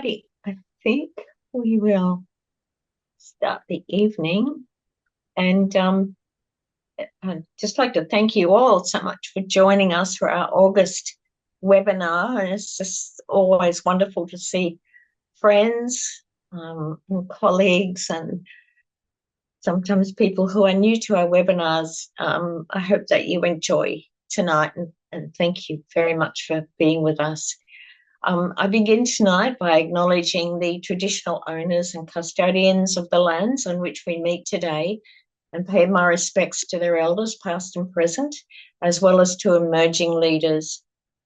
Righty, I think we will start the evening. And I'd just like to thank you all so much for joining us for our August webinar. And it's just always wonderful to see friends and colleagues and sometimes people who are new to our webinars. I hope that you enjoy tonight and thank you very much for being with us. I begin tonight by acknowledging the traditional owners and custodians of the lands on which we meet today and pay my respects to their elders, past and present, as well as to emerging leaders.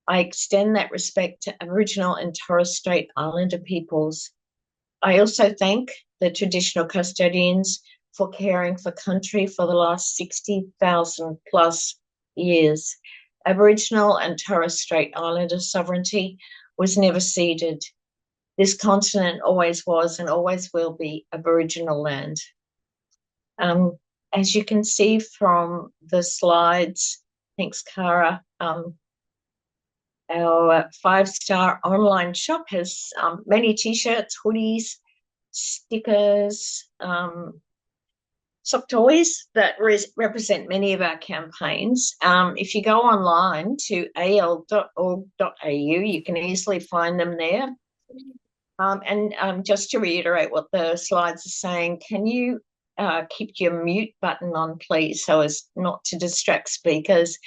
I extend that respect to Aboriginal and Torres Strait Islander peoples. I also thank the traditional custodians for caring for country for the last 60,000 plus years. Aboriginal and Torres Strait Islander sovereignty was never ceded. This continent always was and always will be Aboriginal land. As you can see from the slides, thanks, Cara, our 5-star online shop has many t-shirts, hoodies, stickers, sock toys that represent many of our campaigns. If you go online to al.org.au, you can easily find them there. Just to reiterate what the slides are saying, can you keep your mute button on, please, so as not to distract speakers?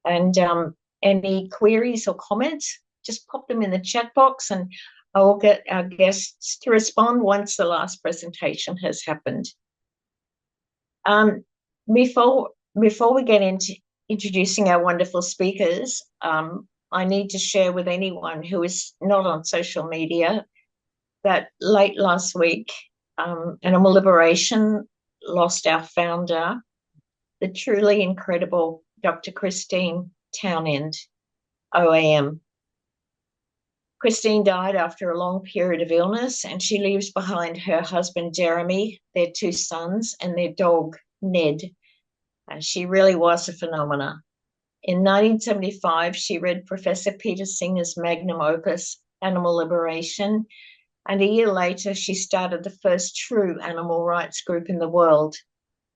And any queries or comments, just pop them in the chat box and I will get our guests to respond once the last presentation has happened. Before we get into introducing our wonderful speakers, I need to share with anyone who is not on social media that late last week, Animal Liberation lost our founder, the truly incredible Dr. Christine Townend, OAM. Christine died after a long period of illness, and she leaves behind her husband, Jeremy, their 2 sons, and their dog, Ned. She really was a phenomenon. In 1975, she read Professor Peter Singer's magnum opus, Animal Liberation, and a year later, she started the first true animal rights group in the world.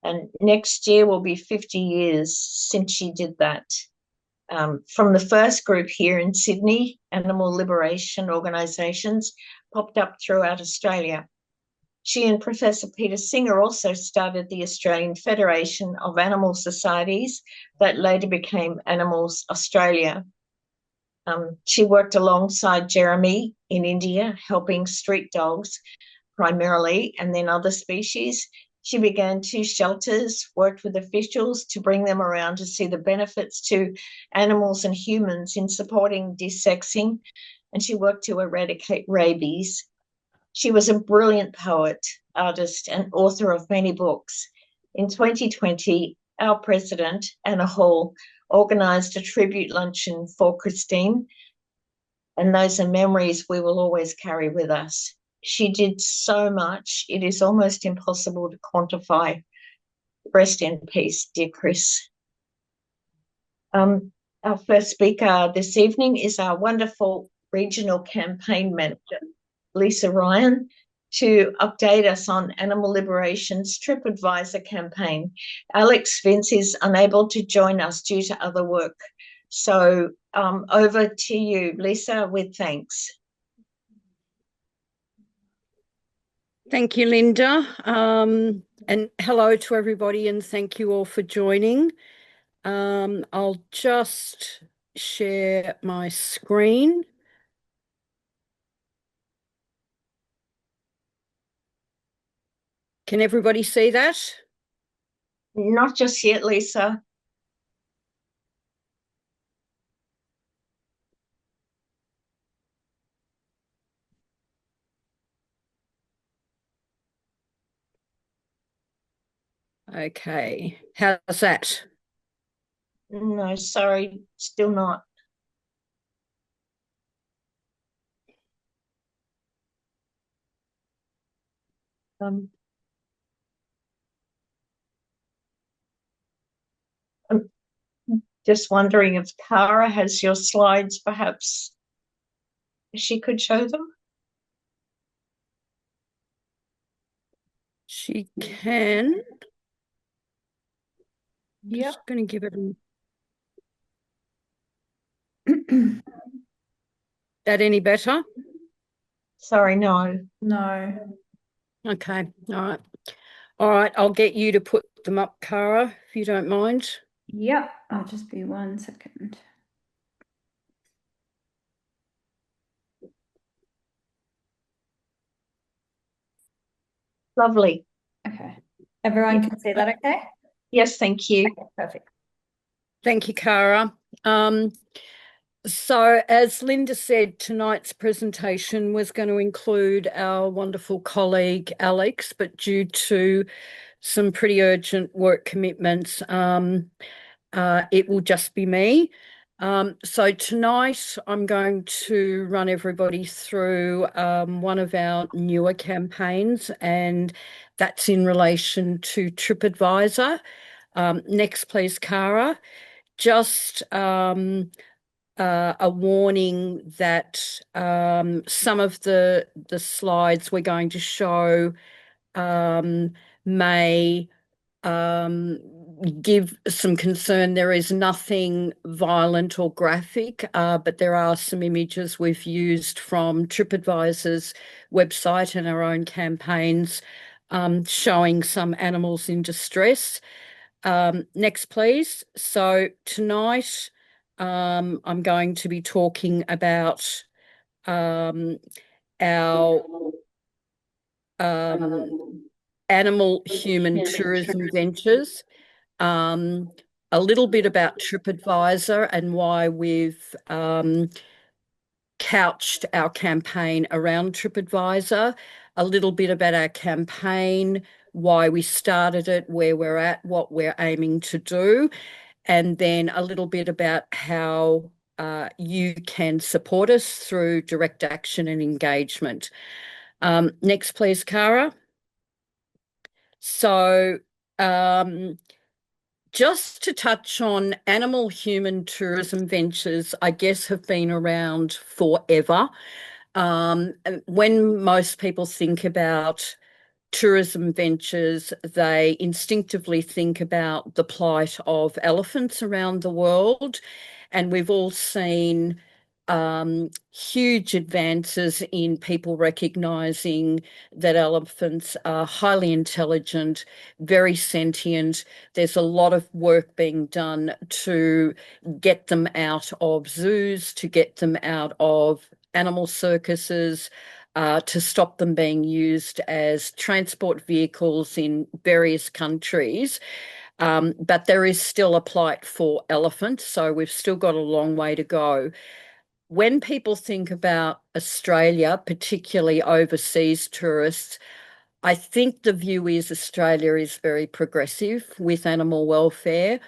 And next year will be 50 years since she did that. From the first group here in Sydney, animal liberation organisations popped up throughout Australia. She and Professor Peter Singer also started the Australian Federation of Animal Societies that later became Animals Australia. She worked alongside Jeremy in India, helping street dogs primarily, and then other species. She began 2 shelters, worked with officials to bring them around to see the benefits to animals and humans in supporting desexing, and she worked to eradicate rabies. She was a brilliant poet, artist, and author of many books. In 2020, our president, Anna Hall, organised a tribute luncheon for Christine, and those are memories we will always carry with us. She did so much, it is almost impossible to quantify. Rest in peace, dear Chris. Our first speaker this evening is our wonderful regional campaign manager, Lisa Ryan, to update us on Animal Liberation's Tripadvisor campaign. Alex Vince is unable to join us due to other work. So over to you, Lisa, with thanks. Thank you, Linda. And hello to everybody, and thank you all for joining. I'll just share my screen. Can everybody see that? Not just yet, Lisa. Okay, how's that? No, sorry, still not. I'm just wondering if Cara has your slides, perhaps she could show them. She can. Yep. Just going to give it that any better? Sorry, no. No. Okay. All right. All right. I'll get you to put them up, Cara, if you don't mind. Yep. I'll just be 1 second. Lovely. Okay. Everyone can see that okay? Yes, thank you. Okay, perfect. Thank you, Cara. So, as Linda said, tonight's presentation was going to include our wonderful colleague Alex, but due to some pretty urgent work commitments, it will just be me. So tonight I'm going to run everybody through one of our newer campaigns, and that's in relation to Tripadvisor. Next, please, Cara. Just a warning that some of the slides we're going to show may give some concern. There is nothing violent or graphic, but there are some images we've used from Tripadvisor's website and our own campaigns showing some animals in distress. Next, please. So tonight, I'm going to be talking about our animal-human tourism ventures, a little bit about Tripadvisor and why we've couched our campaign around Tripadvisor, a little bit about our campaign, why we started it, where we're at, what we're aiming to do, and then a little bit about how you can support us through direct action and engagement. Next, please, Cara. So just to touch on animal-human tourism ventures, I guess have been around forever. When most people think about tourism ventures, they instinctively think about the plight of elephants around the world. And we've all seen huge advances in people recognizing that elephants are highly intelligent, very sentient. There's a lot of work being done to get them out of zoos, to get them out of animal circuses, to stop them being used as transport vehicles in various countries. But there is still a plight for elephants, so we've still got a long way to go. When people think about Australia, particularly overseas tourists, I think the view is Australia is very progressive with animal welfare.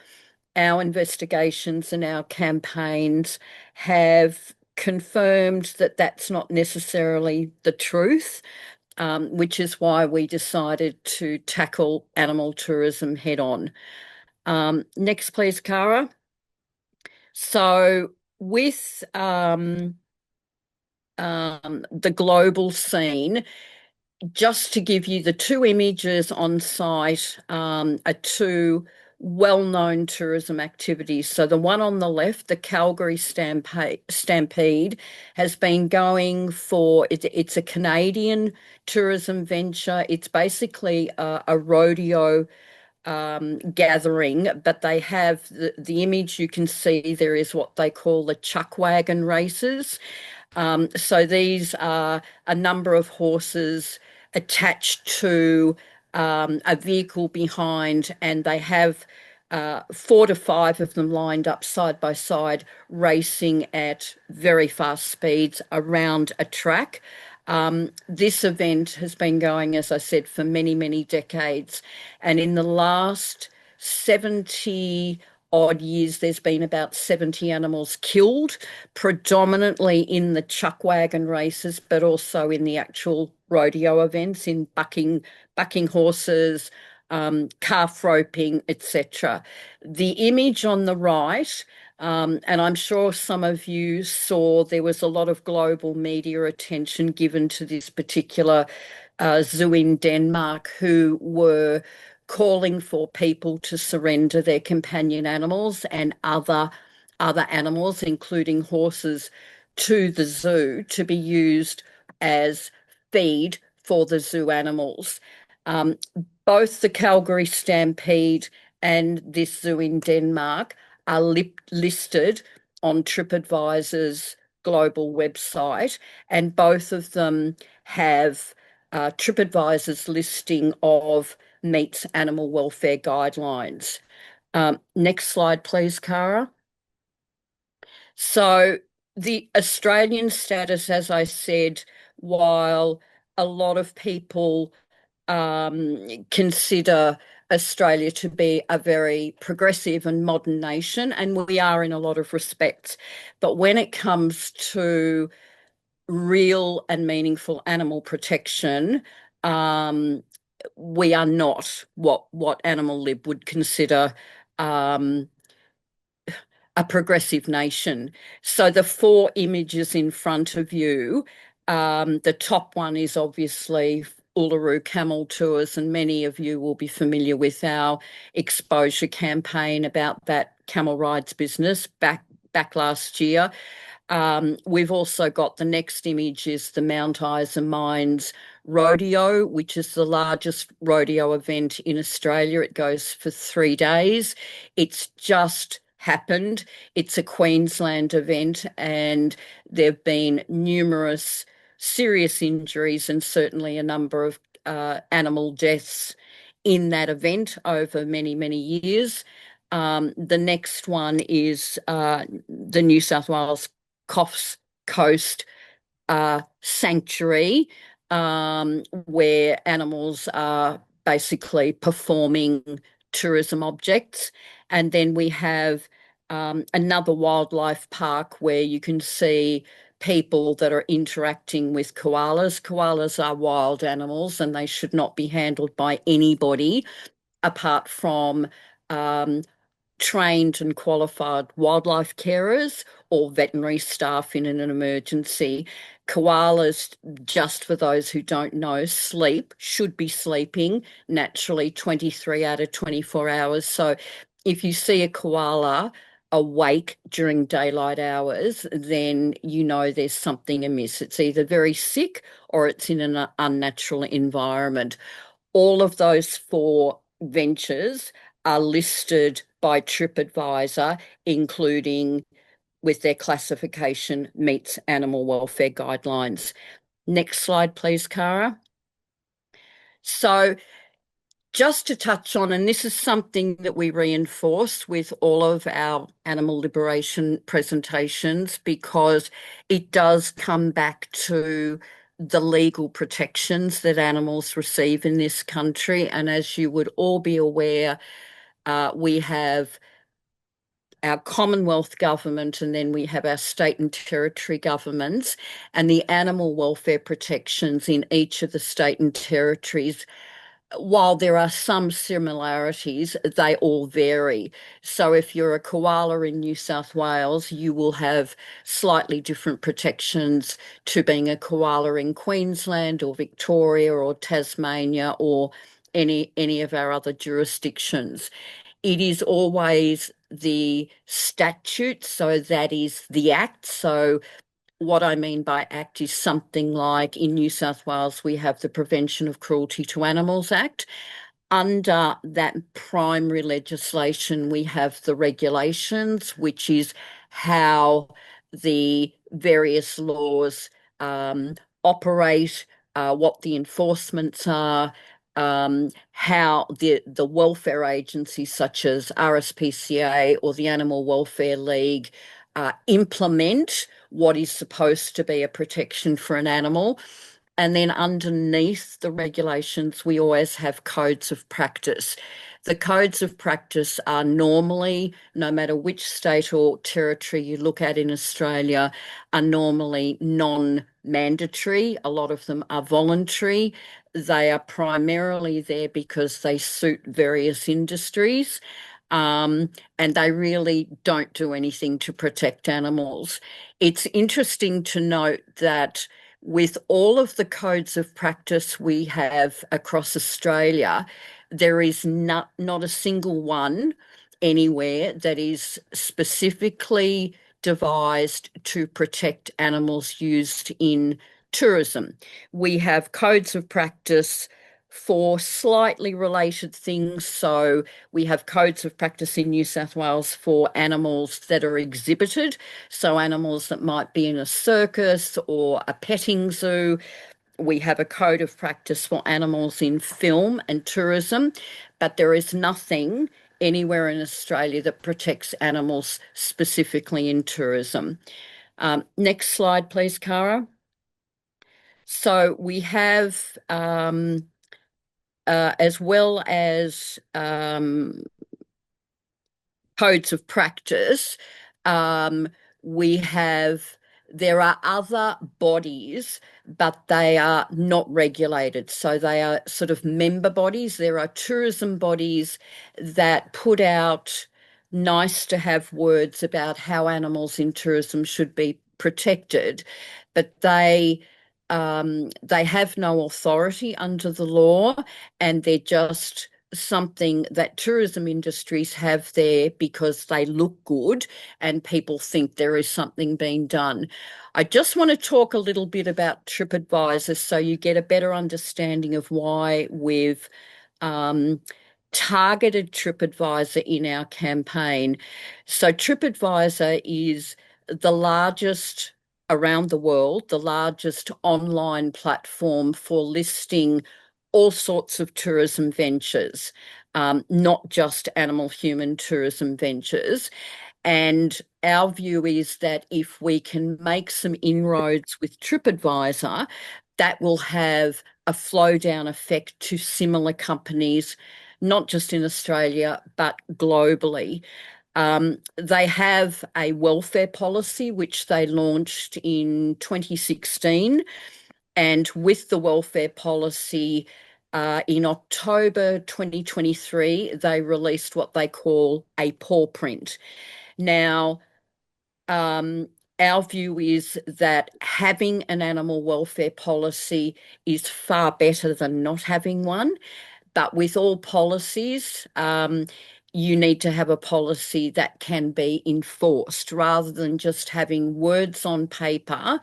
Our investigations and our campaigns have confirmed that that's not necessarily the truth, which is why we decided to tackle animal tourism head on. Next, please, Cara. So with the global scene, just to give you the two images on site, are two well-known tourism activities. So the one on the left, the Calgary Stampede, has been going for, it's a Canadian tourism venture. It's basically a rodeo gathering, but they have the image you can see there is what they call the chuck wagon races. So these are a number of horses attached to a vehicle behind, and they have 4 to 5 of them lined up side by side, racing at very fast speeds around a track. This event has been going, as I said, for many, many decades. And in the last 70 odd years, there's been about 70 animals killed, predominantly in the chuck wagon races, but also in the actual rodeo events, in bucking horses, calf roping, etc. The image on the right And I'm sure some of you saw there was a lot of global media attention given to this particular zoo in Denmark, who were calling for people to surrender their companion animals and other animals, including horses, to the zoo to be used as feed for the zoo animals. Um, Both the Calgary Stampede and this zoo in Denmark are listed on Tripadvisor's global website, and both of them have Tripadvisor's listing of meets animal welfare guidelines. Next slide, please, Cara. So the Australian status, as I said, while a lot of people consider Australia to be a very progressive and modern nation, and we are in a lot of respects. But when it comes to real and meaningful animal protection, we are not what Animal Lib would consider um, a progressive nation. So the four images in front of you, the top one is obviously Uluru Camel Tours, and many of you will be familiar with our exposure campaign about that camel rides business back last year. We've also got the next image is the Mount Isa Mines Rodeo, which is the largest rodeo event in Australia. It goes for 3 days. It's just happened. It's a Queensland event, and there have been numerous serious injuries and certainly a number of animal deaths in that event over many, many years. The next one is the New South Wales Coast Sanctuary, where animals are basically performing tourism objects. And then we have another wildlife park where you can see people that are interacting with koalas. Koalas are wild animals and they should not be handled by anybody apart from um, trained and qualified wildlife carers or veterinary staff in an emergency. Koalas, just for those who don't know, should be sleeping naturally 23 out of 24 hours. So if you see a koala awake during daylight hours, then you know there's something amiss. It's either very sick or it's in an unnatural environment. All of those four ventures are listed by Tripadvisor, including with their classification meets animal welfare guidelines. Next slide, please, Cara. So just to touch on, and this is something that we reinforce with all of our animal liberation presentations, because it does come back to the legal protections that animals receive in this country. And as you would all be aware, we have our Commonwealth government, and then we have our state and territory governments, and the animal welfare protections in each of the state and territories, while there are some similarities, they all vary. So if you're a koala in New South Wales, you will have slightly different protections to being a koala in Queensland or Victoria or Tasmania or any of our other jurisdictions. It is always the statute, so that is the act. So what I mean by act is something like in New South Wales, we have the Prevention of Cruelty to Animals Act. Under that primary legislation, we have the regulations, which is how the various laws operate, what the enforcements are, how the welfare agencies such as RSPCA or the Animal Welfare League implement what is supposed to be a protection for an animal. And then underneath the regulations, we always have codes of practice. The codes of practice are normally, no matter which state or territory you look at in Australia, are normally non-mandatory. A lot of them are voluntary. They are primarily there because they suit various industries. and they really don't do anything to protect animals. It's interesting to note that with all of the codes of practice we have across Australia, there is not a single one anywhere that is specifically devised to protect animals used in tourism. We have codes of practice for slightly related things. So we have codes of practice in New South Wales for animals that are exhibited. So animals that might be in a circus or a petting zoo. We have a code of practice for animals in film and tourism, but there is nothing anywhere in Australia that protects animals specifically in tourism. Next slide, please, Cara. So we have, as well as codes of practice, um, there are other bodies, but they are not regulated. So they are sort of member bodies. There are tourism bodies that put out nice to have words about how animals in tourism should be protected, but they have no authority under the law, and they're just something that tourism industries have there because they look good and people think there is something being done. I just want to talk a little bit about Tripadvisor so you get a better understanding of why we've targeted Tripadvisor in our campaign. So Tripadvisor is the largest around the world, the largest online platform for listing all sorts of tourism ventures, not just animal-human tourism ventures. And our view is that if we can make some inroads with Tripadvisor, that will have a flow down effect to similar companies, not just in Australia, but globally. They have a welfare policy, which they launched in 2016. And with the welfare policy, in October 2023, they released what they call a paw print. Now, our view is that having an animal welfare policy is far better than not having one. But with all policies, you need to have a policy that can be enforced rather than just having words on paper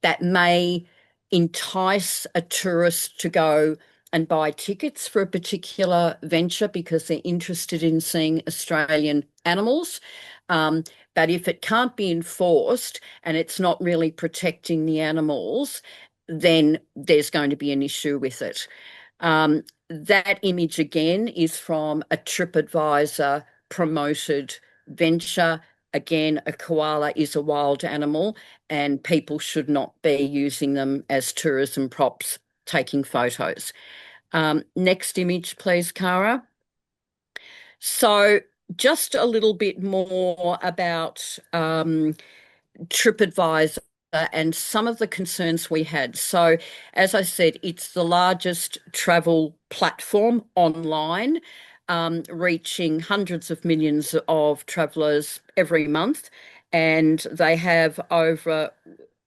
that may entice a tourist to go and buy tickets for a particular venture because they're interested in seeing Australian animals. But if it can't be enforced and it's not really protecting the animals, then there's going to be an issue with it. That image again is from a Tripadvisor promoted venture. Again, a koala is a wild animal and people should not be using them as tourism props, taking photos. Next image, please, Cara. So just a little bit more about Tripadvisor and some of the concerns we had. So, as I said, it's the largest travel platform online, reaching hundreds of millions of travellers every month. And they have over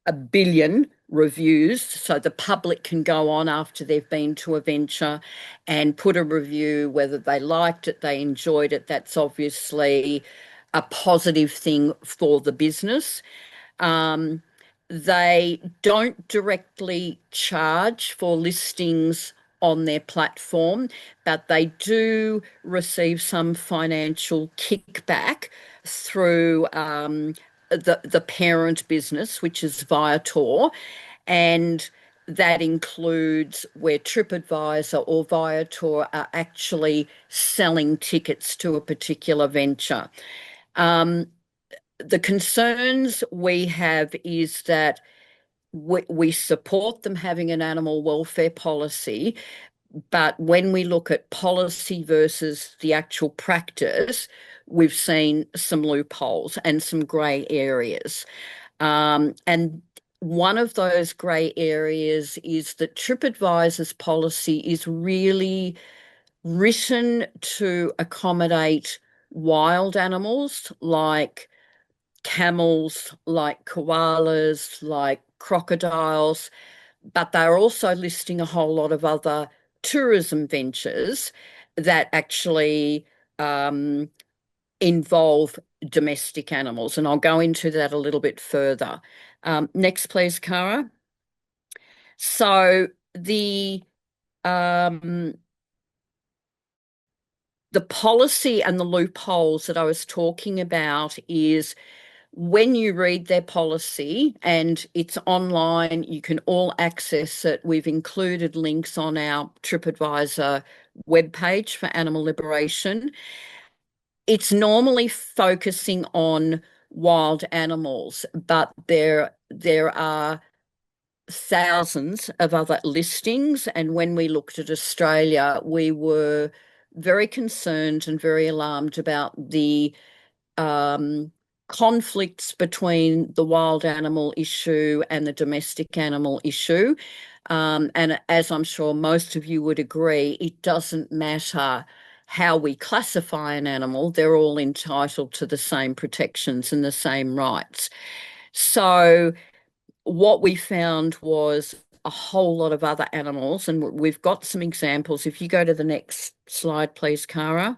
1 billion reviews. So the public can go on after they've been to a venture and put a review, whether they liked it, they enjoyed it. That's obviously a positive thing for the business. They don't directly charge for listings on their platform, but they do receive some financial kickback through the parent business, which is Viator, and that includes where Tripadvisor or Viator are actually selling tickets to a particular venture. The concerns we have is that we support them having an animal welfare policy, but when we look at policy versus the actual practice, we've seen some loopholes and some grey areas. And one of those grey areas is that Tripadvisor's policy is really written to accommodate wild animals like camels, like koalas, like crocodiles, but they're also listing a whole lot of other tourism ventures that actually involve domestic animals. And I'll go into that a little bit further. Next, please, Cara. So um, the policy and the loopholes that I was talking about is when you read their policy, and it's online, you can all access it. We've included links on our Tripadvisor webpage for animal liberation. It's normally focusing on wild animals, but there are thousands of other listings. And when we looked at Australia, we were very concerned and very alarmed about the conflicts between the wild animal issue and the domestic animal issue. And as I'm sure most of you would agree, it doesn't matter how we classify an animal, they're all entitled to the same protections and the same rights. So what we found was a whole lot of other animals, and we've got some examples. If you go to the next slide, please, Cara.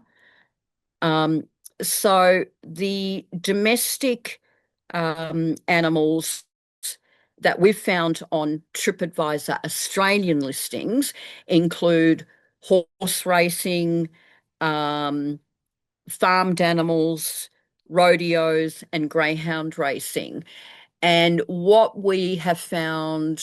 So the domestic animals that we've found on Tripadvisor Australian listings include horse racing, farmed animals, rodeos, and greyhound racing. And what we have found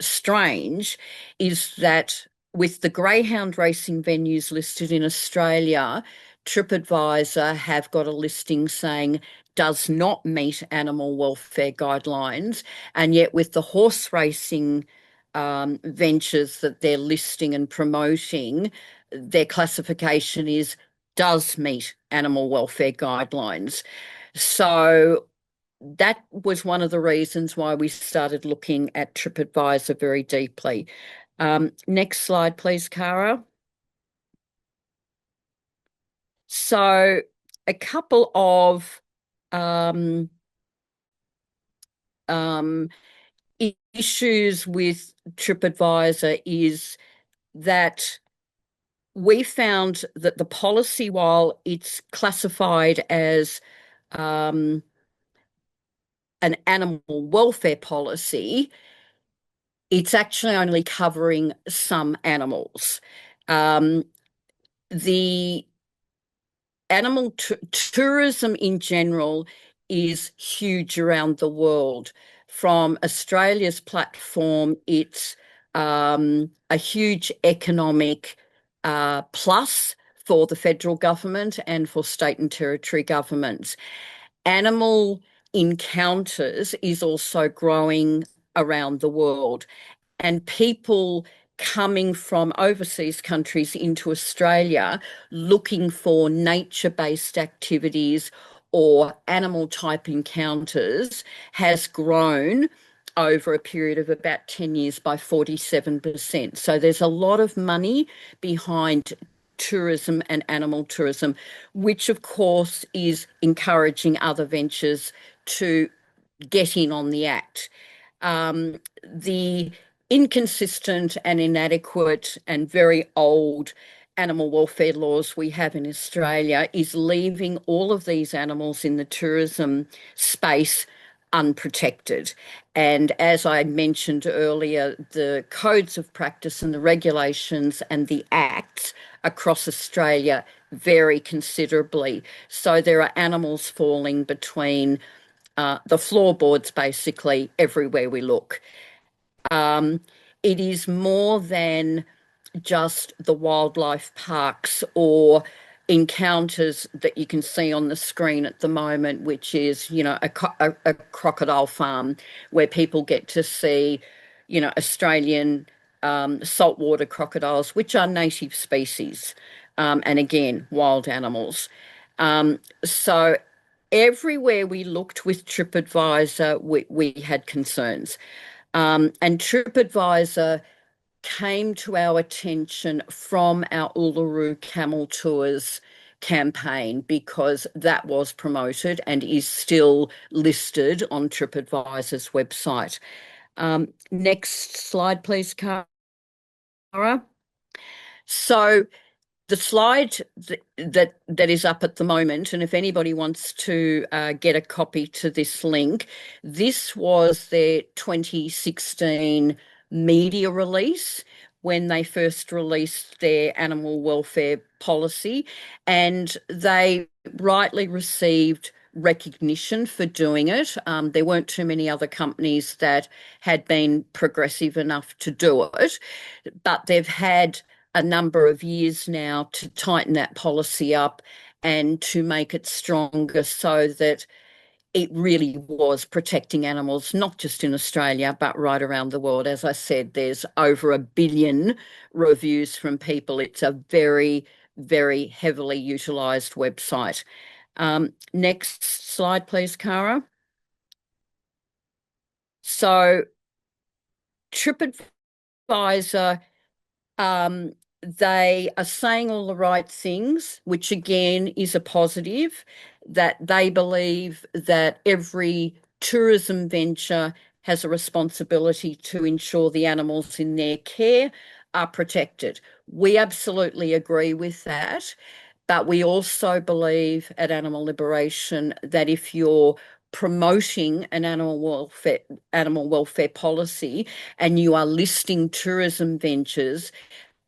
strange is that with the greyhound racing venues listed in Australia, Tripadvisor have got a listing saying does not meet animal welfare guidelines. And yet with the horse racing ventures that they're listing and promoting, their classification is does meet animal welfare guidelines. So that was one of the reasons why we started looking at Tripadvisor very deeply. Next slide, please, Cara. So a couple of issues with Tripadvisor is that we found that the policy, while it's classified as an animal welfare policy, it's actually only covering some animals. The animal tourism in general is huge around the world. From Australia's platform, it's a huge economic plus for the federal government and for state and territory governments. Animal encounters is also growing around the world, and people coming from overseas countries into Australia looking for nature-based activities or animal type encounters has grown over a period of about 10 years by 47%. So there's a lot of money behind tourism and animal tourism, which of course is encouraging other ventures to get in on the act. The inconsistent and inadequate and very old animal welfare laws we have in Australia is leaving all of these animals in the tourism space unprotected. And as I mentioned earlier, the codes of practice and the regulations and the acts across Australia vary considerably. So there are animals falling between the floorboards basically everywhere we look. It is more than just the wildlife parks or encounters that you can see on the screen at the moment, which is, you know, a crocodile farm where people get to see, you know, Australian saltwater crocodiles, which are native species, and again, wild animals. So everywhere we looked with Tripadvisor, we had concerns. And Tripadvisor came to our attention from our Uluru camel tours campaign, because that was promoted and is still listed on Tripadvisor's website. Next slide, please, Cara. So the slide that is up at the moment, and if anybody wants to get a copy to this link, this was their 2016 media release when they first released their animal welfare policy, and they rightly received recognition for doing it. There weren't too many other companies that had been progressive enough to do it, but they've had a number of years now to tighten that policy up and to make it stronger so that it really was protecting animals, not just in Australia, but right around the world. As I said, there's over 1 billion reviews from people. It's a very, very heavily utilised website. Next slide, please, Cara. So Tripadvisor, they are saying all the right things, which again is a positive, that they believe that every tourism venture has a responsibility to ensure the animals in their care are protected. We absolutely agree with that, but we also believe at Animal Liberation that if you're promoting an animal welfare policy and you are listing tourism ventures,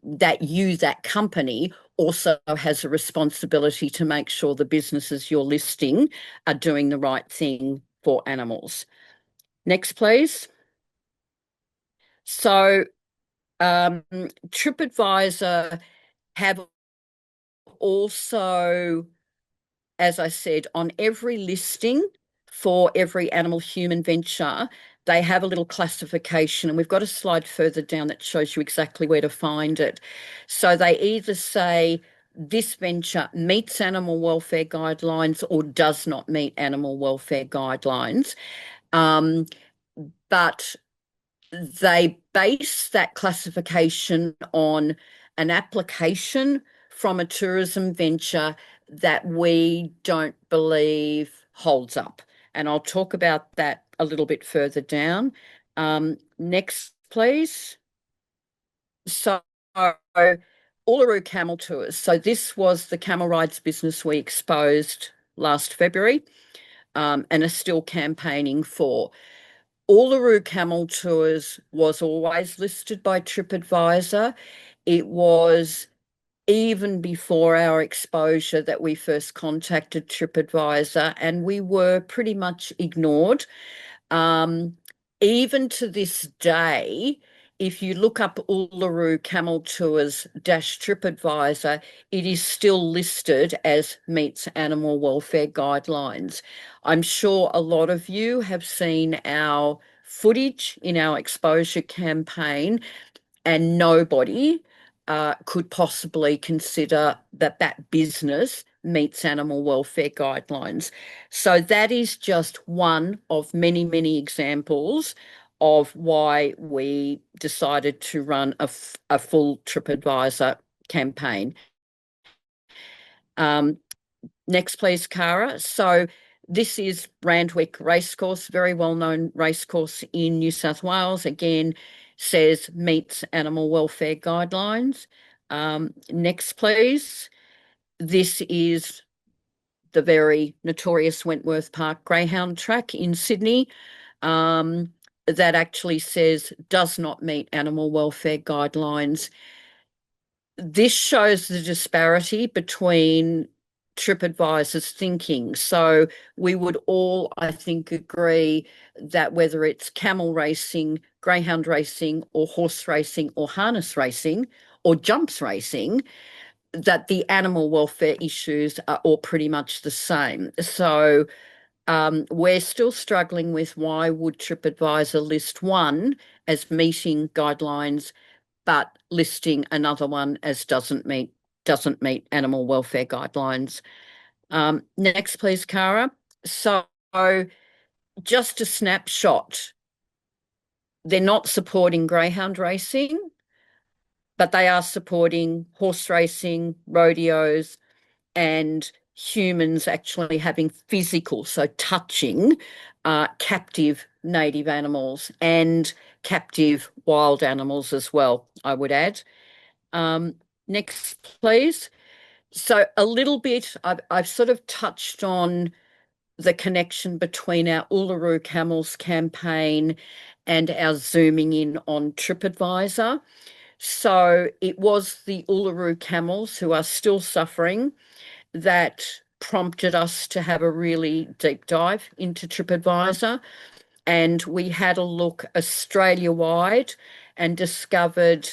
that company also has a responsibility to make sure the businesses you're listing are doing the right thing for animals. Next, please. So Tripadvisor have also, as I said, on every listing for every animal human venture, they have a little classification, and we've got a slide further down that shows you exactly where to find it. So they either say this venture meets animal welfare guidelines or does not meet animal welfare guidelines. But they base that classification on an application from a tourism venture that we don't believe holds up. And I'll talk about that a little bit further down. Next, please. So Uluru Camel Tours. So this was the camel rides business we exposed last February and are still campaigning for. Uluru Camel Tours was always listed by Tripadvisor. It was even before our exposure that we first contacted Tripadvisor, and we were pretty much ignored. Even to this day, if you look up Uluru Camel Tours Tripadvisor, it is still listed as meets animal welfare guidelines. I'm sure a lot of you have seen our footage in our exposure campaign, and nobody could possibly consider that that business meets animal welfare guidelines. So that is just one of many, many examples of why we decided to run a full Tripadvisor campaign. Next, please, Cara. So this is Randwick Racecourse, very well-known racecourse in New South Wales. Again, says meets animal welfare guidelines. Next, please. This is the very notorious Wentworth Park Greyhound track in Sydney that actually says does not meet animal welfare guidelines. This shows the disparity between Tripadvisor's thinking. So we would all, I think, agree that whether it's camel racing, greyhound racing, or horse racing, or harness racing, or jumps racing, that the animal welfare issues are all pretty much the same. So we're still struggling with why would Tripadvisor list one as meeting guidelines, but listing another one as doesn't meet animal welfare guidelines. Next, please, Cara. So just a snapshot. They're not supporting greyhound racing, but they are supporting horse racing, rodeos, and humans actually having physical, so touching captive native animals and captive wild animals as well, I would add. Next, please. So a little bit, I've sort of touched on the connection between our Uluru Camels campaign and our zooming in on Tripadvisor. So it was the Uluru Camels, who are still suffering, that prompted us to have a really deep dive into Tripadvisor. And we had a look Australia-wide and discovered,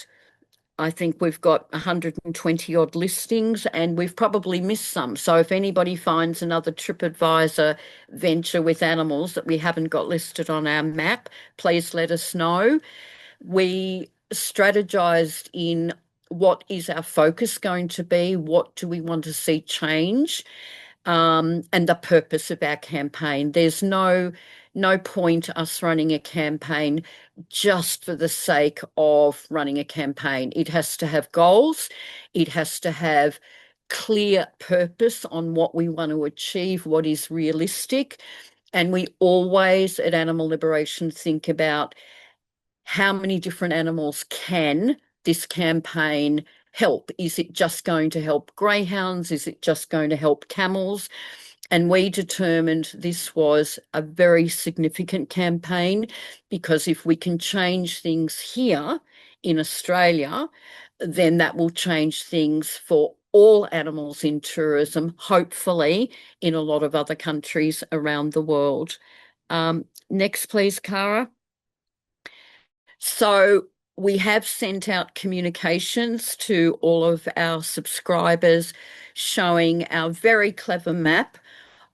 I think we've got 120 odd listings, and we've probably missed some. So if anybody finds another TripAdvisor venture with animals that we haven't got listed on our map, please let us know. We strategized in what is our focus going to be, what do we want to see change, and the purpose of our campaign. There's no point us running a campaign just for the sake of running a campaign. It has to have goals. It has to have clear purpose on what we want to achieve, what is realistic. And we always at Animal Liberation think about how many different animals can this campaign help? Is it just going to help greyhounds? Is it just going to help camels? And we determined this was a very significant campaign, because if we can change things here in Australia, then that will change things for all animals in tourism, hopefully in a lot of other countries around the world. Next, please, Cara. So we have sent out communications to all of our subscribers showing our very clever map.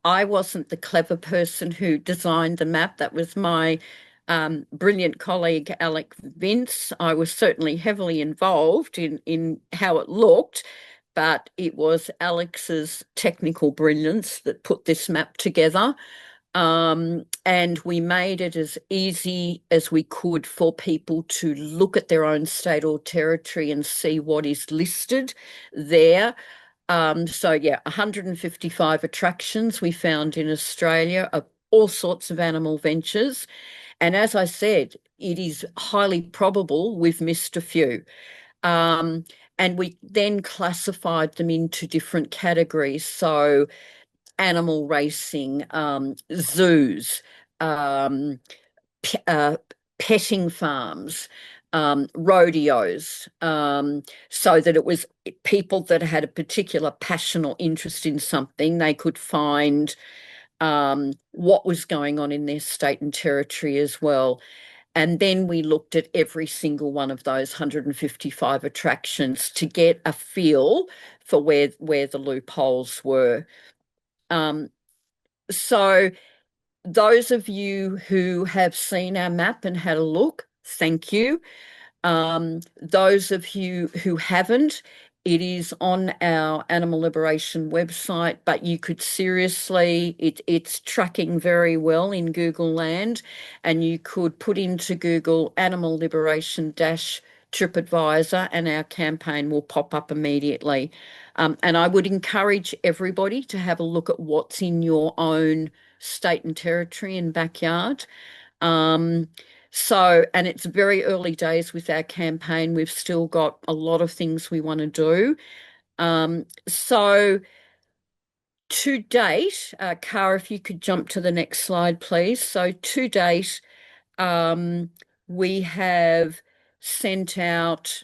I wasn't the clever person who designed the map. That was my brilliant colleague, Alec Vince. I was certainly heavily involved in how it looked, but it was Alex's technical brilliance that put this map together. And we made it as easy as we could for people to look at their own state or territory and see what is listed there. So yeah, 155 attractions we found in Australia of all sorts of animal ventures. And as I said, it is highly probable we've missed a few. And we then classified them into different categories. So animal racing, zoos, petting farms, rodeos, so that it was people that had a particular passion or interest in something, they could find what was going on in their state and territory as well. And then we looked at every single one of those 155 attractions to get a feel for where the loopholes were. So those of you who have seen our map and had a look, thank you. Those of you who haven't, it is on our Animal Liberation website, but you could seriously, it's tracking very well in Google Land, and you could put into Google Animal Liberation TripAdvisor and our campaign will pop up immediately. And I would encourage everybody to have a look at what's in your own state and territory and backyard. So, and it's very early days with our campaign. We've still got a lot of things we want to do. So to date, Cara, if you could jump to the next slide, please. So to date, we have sent out,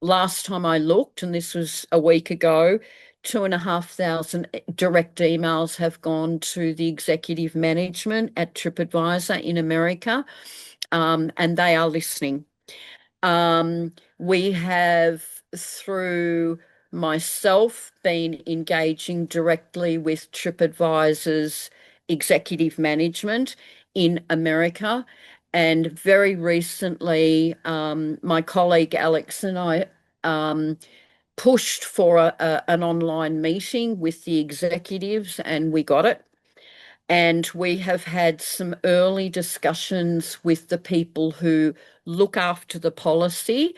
last time I looked, and this was a week ago, 2,500 direct emails have gone to the executive management at TripAdvisor in America, and they are listening. We have, through myself, been engaging directly with TripAdvisor's executive management in America. And very recently, my colleague Alex and I pushed for an online meeting with the executives, and we got it. And we have had some early discussions with the people who look after the policy.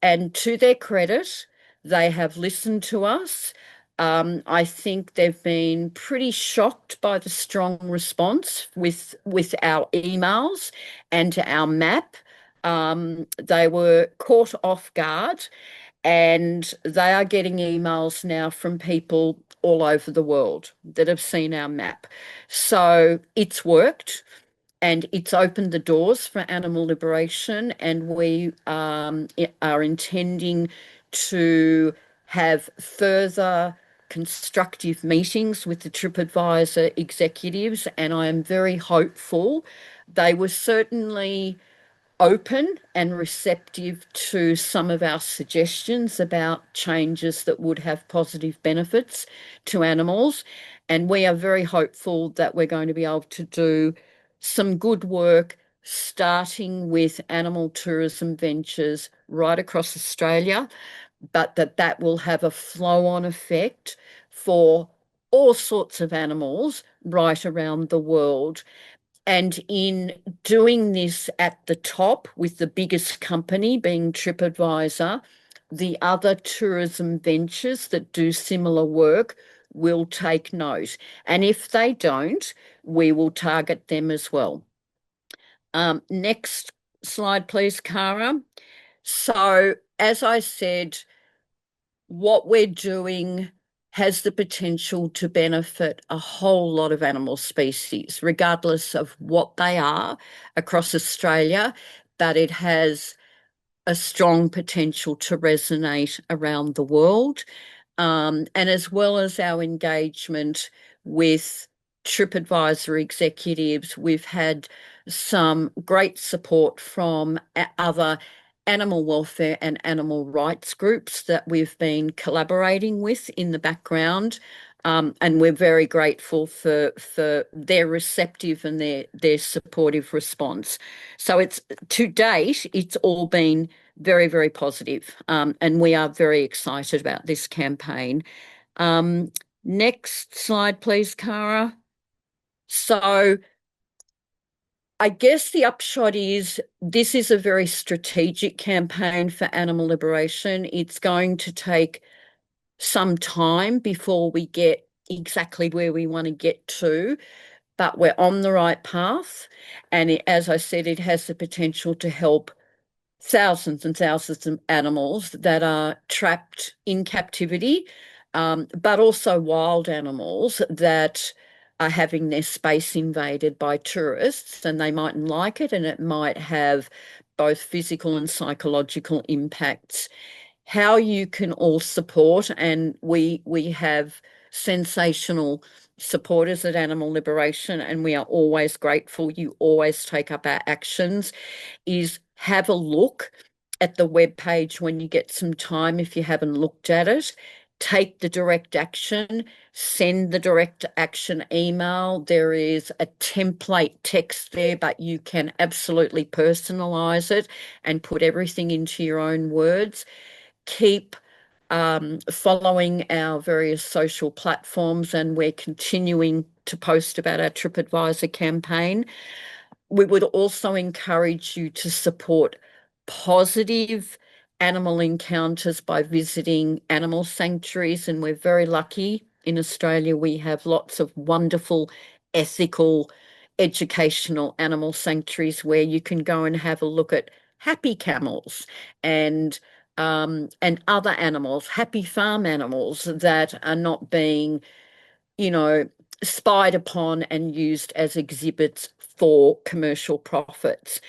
And to their credit, they have listened to us. I think they've been pretty shocked by the strong response with our emails and our map. They were caught off guard, and they are getting emails now from people all over the world that have seen our map. So it's worked, and it's opened the doors for animal liberation, and we are intending to have further constructive meetings with the Tripadvisor executives, and I am very hopeful. They were certainly open and receptive to some of our suggestions about changes that would have positive benefits to animals. And we are very hopeful that we're going to be able to do some good work, starting with animal tourism ventures right across Australia, but that will have a flow-on effect for all sorts of animals right around the world. And in doing this at the top with the biggest company being Tripadvisor, the other tourism ventures that do similar work will take note. And if they don't, we will target them as well. Next slide, please, Cara. So, as I said, what we're doing has the potential to benefit a whole lot of animal species, regardless of what they are across Australia, but it has a strong potential to resonate around the world. And as well as our engagement with Tripadvisor executives, we've had some great support from other animal welfare and animal rights groups that we've been collaborating with in the background. And we're very grateful for their receptive and their supportive response. So it's to date, it's all been very, very positive. And we are very excited about this campaign. Next slide, please, Cara. So I guess the upshot is this is a very strategic campaign for animal liberation. It's going to take some time before we get exactly where we want to get to, but we're on the right path. And as I said, it has the potential to help thousands and thousands of animals that are trapped in captivity, but also wild animals that are having their space invaded by tourists, and they mightn't like it, and it might have both physical and psychological impacts. How you can all support, and we have sensational supporters at Animal Liberation, and we are always grateful. You always take up our actions. Is have a look at the webpage when you get some time if you haven't looked at it. Take the direct action, send the direct action email. There is a template text there, but you can absolutely personalize it and put everything into your own words. Keep following our various social platforms, and we're continuing to post about our Tripadvisor campaign. We would also encourage you to support positive animal encounters by visiting animal sanctuaries, and we're very lucky in Australia. We have lots of wonderful, ethical, educational animal sanctuaries where you can go and have a look at happy camels and other animals, happy farm animals that are not being, you know, spied upon and used as exhibits for commercial profits.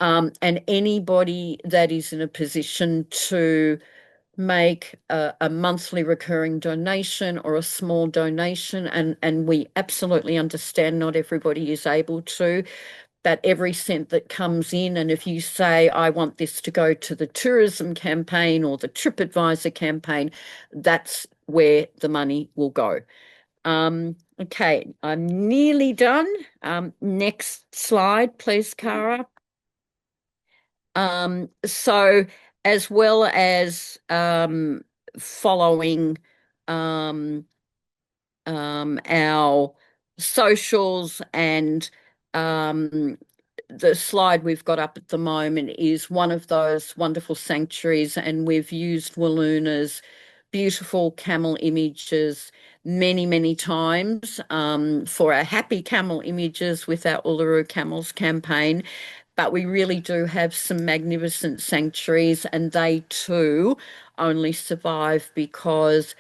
And anybody that is in a position to make a monthly recurring donation or a small donation, and we absolutely understand not everybody is able to, but every cent that comes in, and if you say, I want this to go to the tourism campaign or the Tripadvisor campaign, that's where the money will go. Okay, I'm nearly done. Next slide, please, Cara. So as well as following our socials, and the slide we've got up at the moment is one of those wonderful sanctuaries, and we've used Walloona's beautiful camel images many, many times for our Happy Camel Images with our Uluru Camels campaign. But we really do have some magnificent sanctuaries, and they too only survive because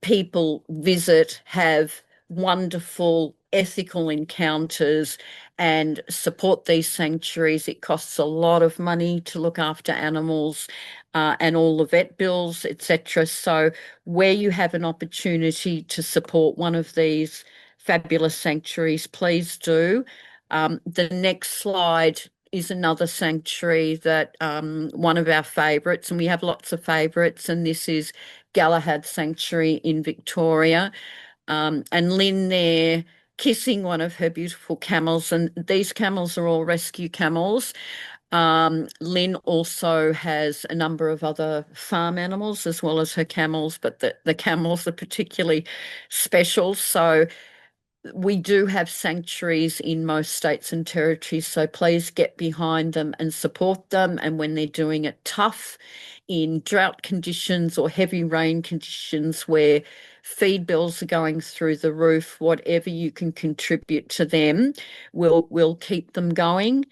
people visit, have wonderful ethical encounters and support these sanctuaries. It costs a lot of money to look after animals and all the vet bills, etc. So where you have an opportunity to support one of these fabulous sanctuaries, please do. The next slide is another sanctuary that one of our favourites, and we have lots of favourites, and this is Galahad Sanctuary in Victoria. And Lynn there kissing one of her beautiful camels, and these camels are all rescue camels. Lynn also has a number of other farm animals as well as her camels, but the camels are particularly special. So we do have sanctuaries in most states and territories, so please get behind them and support them. And when they're doing it tough in drought conditions or heavy rain conditions where feed bills are going through the roof, whatever you can contribute to them will keep them going.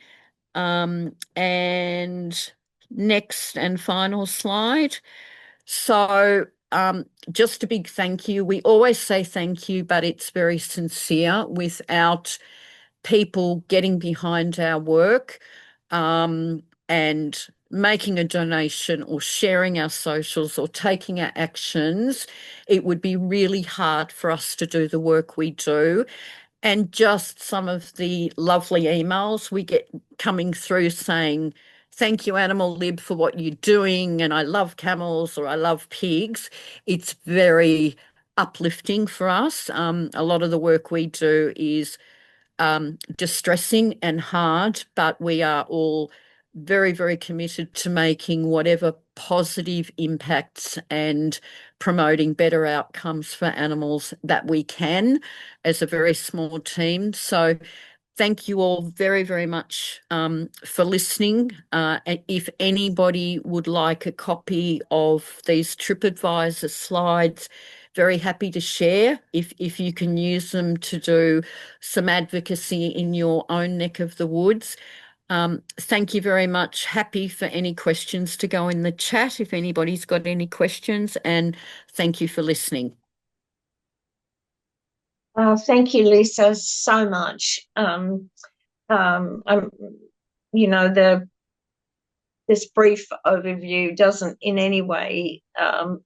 And next and final slide. So just a big thank you. We always say thank you, but it's very sincere. Without people getting behind our work and making a donation or sharing our socials or taking our actions, it would be really hard for us to do the work we do. And just some of the lovely emails we get coming through saying, thank you, Animal Lib, for what you're doing, and I love camels or I love pigs. It's very uplifting for us. A lot of the work we do is distressing and hard, but we are all very, very committed to making whatever positive impacts and promoting better outcomes for animals that we can as a very small team. So thank you all very, very much for listening. If anybody would like a copy of these Tripadvisor slides, very happy to share if you can use them to do some advocacy in your own neck of the woods. Thank you very much. Happy for any questions to go in the chat if anybody's got any questions, and thank you for listening. Thank you, Lisa, so much. You know, this brief overview doesn't in any way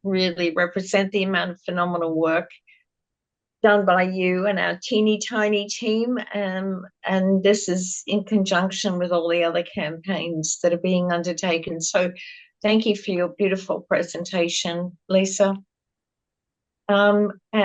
really represent the amount of phenomenal work done by you and our teeny tiny team. And this is in conjunction with all the other campaigns that are being undertaken. So thank you for your beautiful presentation, Lisa.